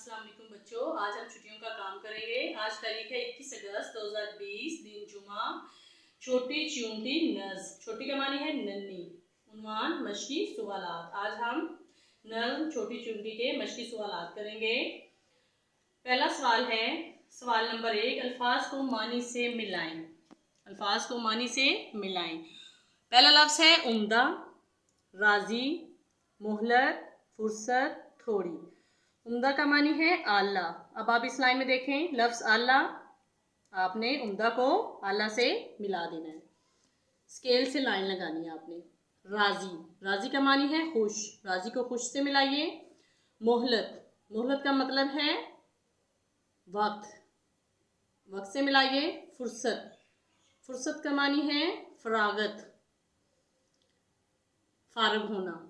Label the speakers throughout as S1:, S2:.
S1: अस्सलाम वालेकुम बच्चों, आज हम छुट्टियों का काम करेंगे। आज तारीख है 21 अगस्त 2020, दिन जुमा। छोटी चूंटी नज़्म, छोटी का मानी है नन्ही। उन्वान मशकी सवालात। आज हम नज़्म छोटी चूंटी के मशकी सवालात करेंगे। पहला सवाल है, सवाल नंबर 1, अल्फाज को मानी से मिलाएं। अल्फाज को मानी से मिलाएं। पहला लफ्ज़ है उम्दा, राजी, मोहलत, फुर्सत, थोड़ी। उम्दा का मानी है आला। अब आप इस लाइन में देखें, लफ्ज़ आला, आपने उम्दा को आला से मिला देना है, स्केल से लाइन लगानी है आपने। राजी, राजी का मानी है खुश, राजी को खुश से मिलाइए। मोहलत, मोहलत का मतलब है वक्त, वक्त से मिलाइए। फुर्सत, फुर्सत का मानी है फरागत, फारग होना,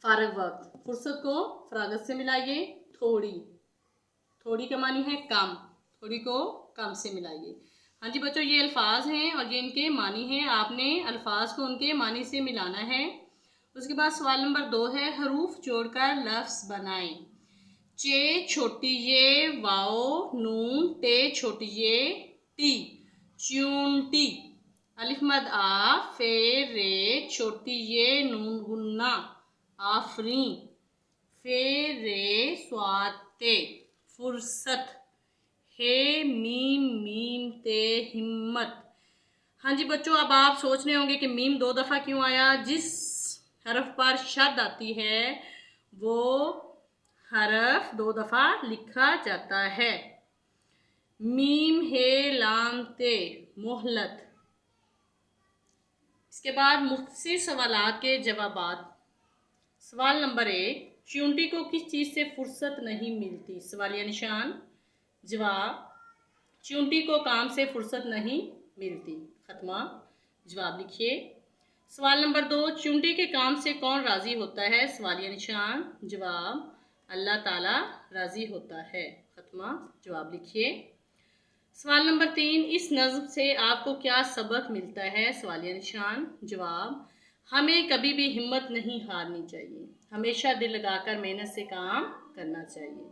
S1: फारग वक्त। फुर्सत को फरागत से मिलाइए। थोड़ी, थोड़ी का मानी है कम, थोड़ी को कम से मिलाइए। हाँ जी बच्चों, ये अल्फाज हैं और ये इनके मानी हैं। आपने अल्फाज को उनके मानी से मिलाना है। उसके बाद सवाल नंबर 2 है, हरूफ जोड़कर लफ्ज़ बनाएं। चे छोटी ये, वाओ नून, टे छोटी ये, टी, च्यूंटी। अलिफ मद आ, फे रे, छोटी ये नून गुन्ना, आफरी, फे रे स्वाते, फुर्सत, हे मीम मीम ते हिम्मत। हाँ जी बच्चों, अब आप सोच रहे होंगे कि मीम 2 दफ़ा क्यों आया। जिस हरफ पर शद आती है वो हरफ 2 दफ़ा लिखा जाता है। मीम हे लाम ते, मोहलत। इसके बाद मुख्तसर सवालात के जवाबात। सवाल नंबर 1, चूंटी को किस चीज़ से फुर्सत नहीं मिलती? सवालिया निशान। जवाब, चूंटी को काम से फुर्सत नहीं मिलती। खत्मा। जवाब लिखिए। सवाल नंबर 2, चूंटी के काम से कौन राज़ी होता है? सवालिया निशान। जवाब, अल्लाह ताला राज़ी होता है। खत्मा। जवाब लिखिए। सवाल नंबर 3, इस नज़्म से आपको क्या सबक मिलता है? सवालिया निशान। जवाब, हमें कभी भी हिम्मत नहीं हारनी चाहिए, हमेशा दिल लगाकर मेहनत से काम करना चाहिए।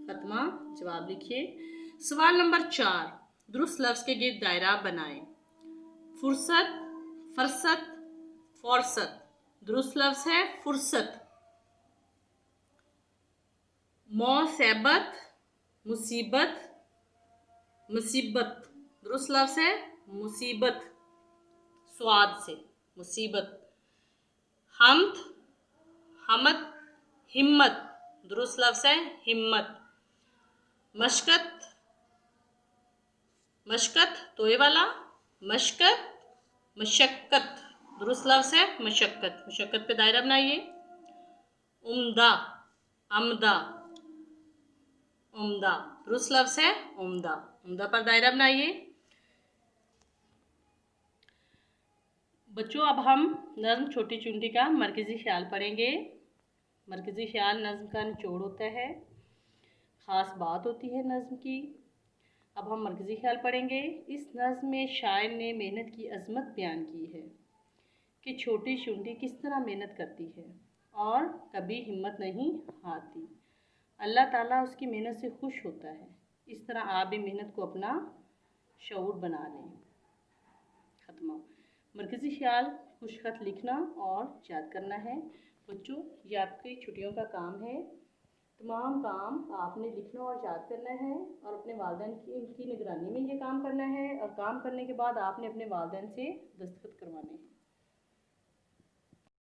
S1: खत्मा। जवाब लिखिए। सवाल नंबर 4, दुरुस्त लफ्ज़ के गिर्द दायरा बनाएं। फुर्सत, फरसत, फौरसत। दुरुस्त लफ्ज़ है फुर्सत। मौसैबत, मुसीबत, मुसीबत। दुरुस्त लफ्ज़ है मुसीबत, स्वाद से, मुसीबत। हमद, हमद, हिम्मत। दुरुस्त लफ्ज़ है हिम्मत। मशक्क़त, मशक्क़त तोए वाला, मशक्क़त, मशक्क़त। दुरुस्त लफ्ज़ है मशक्क़त। मशक्क़त पे दायरा बनाइए। उम्दा, अमदा, उम्दा। दुरुस्त लफ्ज़ है उम्दा। उम्दा पर दायरा बनाइए। बच्चों, अब हम नज़्म छोटी चूंटी का मरकज़ी ख्याल पढ़ेंगे। मरकज़ी ख्याल नज़्म का निचोड़ होता है, ख़ास बात होती है नज़्म की। अब हम मरकज़ी ख्याल पढ़ेंगे। इस नज़्म में शायर ने मेहनत की अज़मत बयान की है कि छोटी चूंटी किस तरह मेहनत करती है और कभी हिम्मत नहीं हारती। अल्लाह ताला उसकी मेहनत से खुश होता है। इस तरह आप भी मेहनत को अपना शऊर बना लें। खत्मा। मरकज़ी ख्याल खुशखत लिखना और याद करना है। बच्चों, ये आपकी छुट्टियों का काम है। तमाम काम आपने लिखना और याद करना है और अपने वालिदैन की उनकी निगरानी में ये काम करना है। और काम करने के बाद आपने अपने वालिदैन से दस्तखत करवाने हैं।